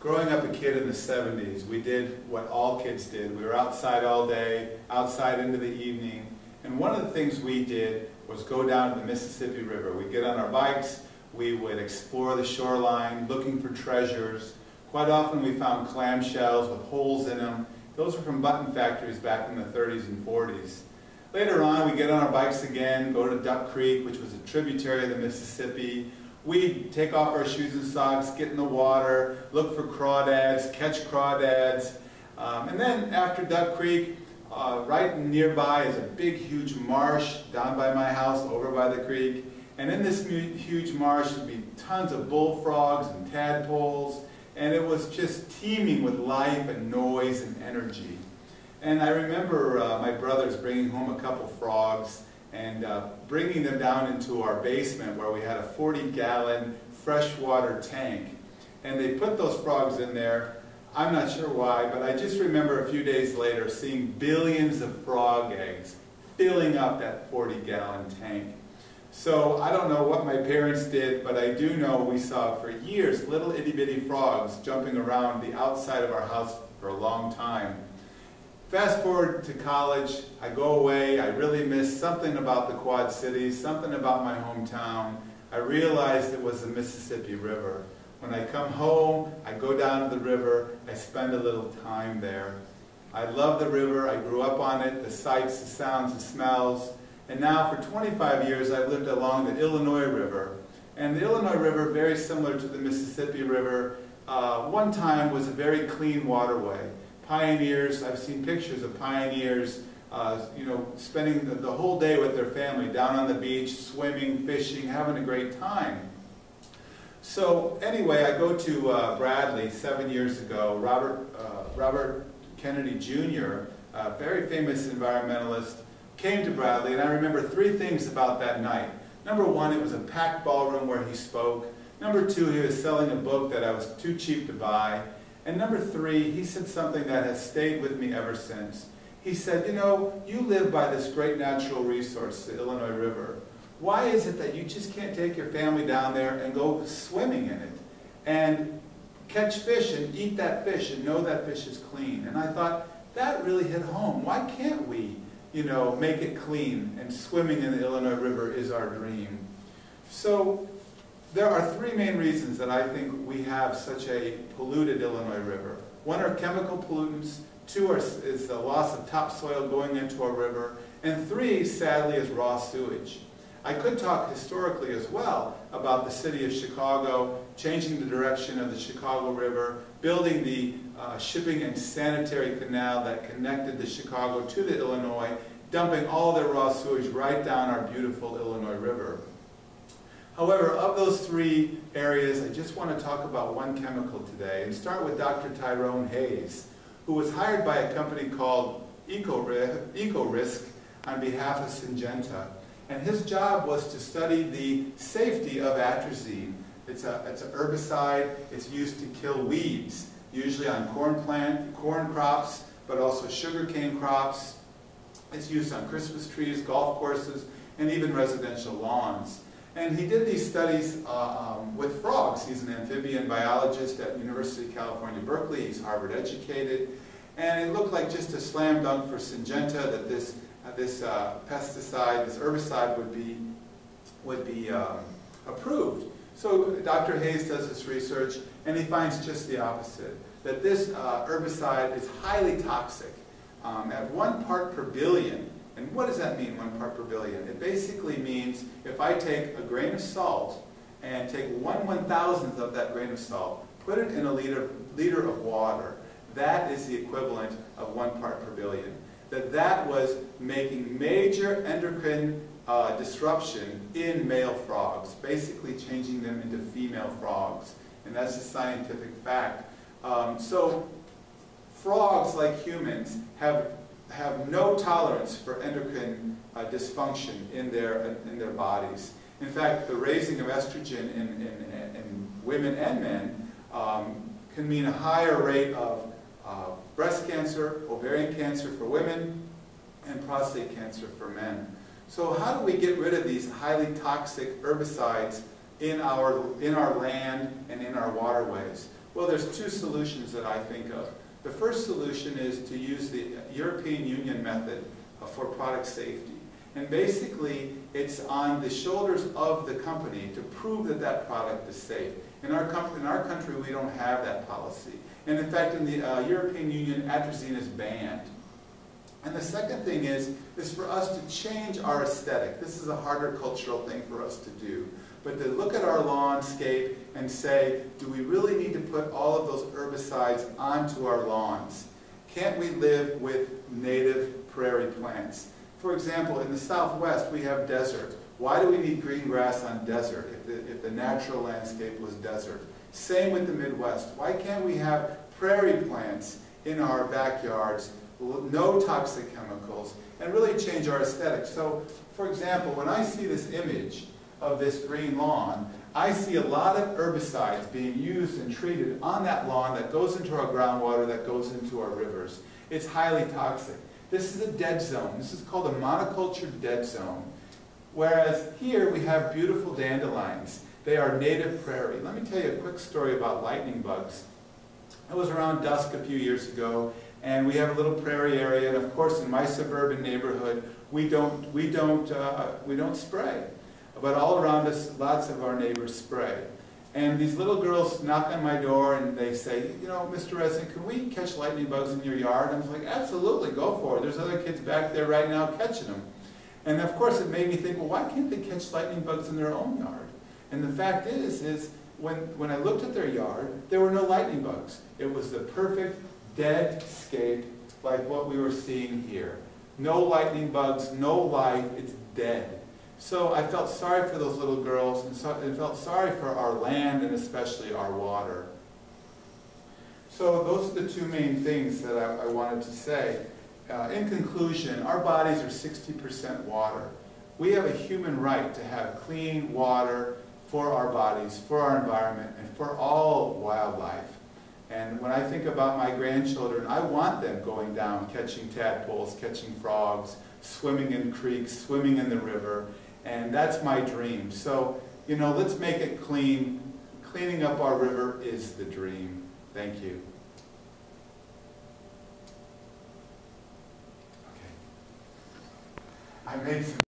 Growing up a kid in the 70s, we did what all kids did. We were outside all day, outside into the evening, and one of the things we did was go down to the Mississippi River. We'd get on our bikes, we would explore the shoreline, looking for treasures. Quite often we found clamshells with holes in them. Those were from button factories back in the 30s and 40s. Later on, we get on our bikes again, go to Duck Creek, which was a tributary of the Mississippi. We'd take off our shoes and socks, get in the water, look for crawdads, catch crawdads. And then after Duck Creek, right nearby is a big, huge marsh down by my house, over by the creek. And in this huge marsh would be tons of bullfrogs and tadpoles. And it was just teeming with life and noise and energy. And I remember my brothers bringing home a couple frogs and bringing them down into our basement where we had a 40-gallon freshwater tank. And they put those frogs in there. I'm not sure why, but I just remember a few days later seeing billions of frog eggs filling up that 40-gallon tank. So I don't know what my parents did, but I do know we saw for years little itty-bitty frogs jumping around the outside of our house for a long time. Fast forward to college, I go away, I really miss something about the Quad Cities, something about my hometown. I realized it was the Mississippi River. When I come home, I go down to the river, I spend a little time there. I love the river, I grew up on it, the sights, the sounds, the smells. And now for 25 years I've lived along the Illinois River. And the Illinois River, very similar to the Mississippi River, one time was a very clean waterway. Pioneers, I've seen pictures of pioneers, spending the whole day with their family down on the beach, swimming, fishing, having a great time. So anyway, I go to Bradley 7 years ago. Robert Kennedy Jr., a very famous environmentalist, came to Bradley, and I remember three things about that night. Number one, it was a packed ballroom where he spoke. Number two, he was selling a book that I was too cheap to buy. And number three, he said something that has stayed with me ever since. He said, you know, you live by this great natural resource, the Illinois River. Why is it that you just can't take your family down there and go swimming in it and catch fish and eat that fish and know that fish is clean? And I thought, that really hit home. Why can't we, make it clean? And swimming in the Illinois River is our dream. So there are three main reasons that I think we have such a polluted Illinois River. One are chemical pollutants, two is the loss of topsoil going into our river, and three, sadly, is raw sewage. I could talk historically as well about the city of Chicago changing the direction of the Chicago River, building the shipping and sanitary canal that connected the Chicago to the Illinois, dumping all their raw sewage right down our beautiful Illinois River. However, of those three areas, I just want to talk about one chemical today and start with Dr. Tyrone Hayes, who was hired by a company called EcoRisk on behalf of Syngenta. And his job was to study the safety of atrazine. It's an herbicide. It's used to kill weeds, usually on corn crops, but also sugarcane crops. It's used on Christmas trees, golf courses, and even residential lawns. And he did these studies with frogs. He's an amphibian biologist at University of California, Berkeley. He's Harvard educated. And it looked like just a slam dunk for Syngenta that this pesticide, this herbicide would be approved. So Dr. Hayes does this research, and he finds just the opposite, that this herbicide is highly toxic at 1 part per billion. And what does that mean, 1 part per billion? It basically means if I take a grain of salt and take 1/1000th of that grain of salt, put it in a liter of water, that is the equivalent of 1 part per billion. That was making major endocrine disruption in male frogs, basically changing them into female frogs. And that's a scientific fact. So frogs, like humans, have no tolerance for endocrine dysfunction in their bodies. In fact, the raising of estrogen in women and men can mean a higher rate of breast cancer, ovarian cancer for women, and prostate cancer for men. So how do we get rid of these highly toxic herbicides in our land and in our waterways? Well, there's two solutions that I think of. The first solution is to use the European Union method for product safety. And basically, it's on the shoulders of the company to prove that that product is safe. In our country, we don't have that policy. And in fact, in the European Union, atrazine is banned. And the second thing is for us to change our aesthetic. This is a harder cultural thing for us to do. But to look at our landscape and say, do we really need to put all of those herbicides onto our lawns? Can't we live with native prairie plants? For example, in the Southwest, we have desert. Why do we need green grass on desert if the natural landscape was desert? Same with the Midwest. Why can't we have prairie plants in our backyards, no toxic chemicals, and really change our aesthetic? So, for example, when I see this image of this green lawn, I see a lot of herbicides being used and treated on that lawn that goes into our groundwater, that goes into our rivers. It's highly toxic. This is a dead zone. This is called a monoculture dead zone. Whereas here we have beautiful dandelions. They are native prairie. Let me tell you a quick story about lightning bugs. I was around dusk a few years ago, and we have a little prairie area, and of course in my suburban neighborhood we don't spray. But all around us, lots of our neighbors spray. And these little girls knock on my door and they say, you know, Mr. Resnick, can we catch lightning bugs in your yard? And I was like, absolutely, go for it. There's other kids back there right now catching them. And of course it made me think, well, why can't they catch lightning bugs in their own yard? And the fact is when I looked at their yard, there were no lightning bugs. It was the perfect dead scape like what we were seeing here. No lightning bugs, no life, it's dead. So I felt sorry for those little girls, and felt sorry for our land and especially our water. So those are the two main things that I wanted to say. In conclusion, our bodies are 60% water. We have a human right to have clean water for our bodies, for our environment, and for all wildlife. And when I think about my grandchildren, I want them going down, catching tadpoles, catching frogs, swimming in creeks, swimming in the river. And that's my dream. So, you know, let's make it clean. Cleaning up our river is the dream. Thank you. Okay. I made some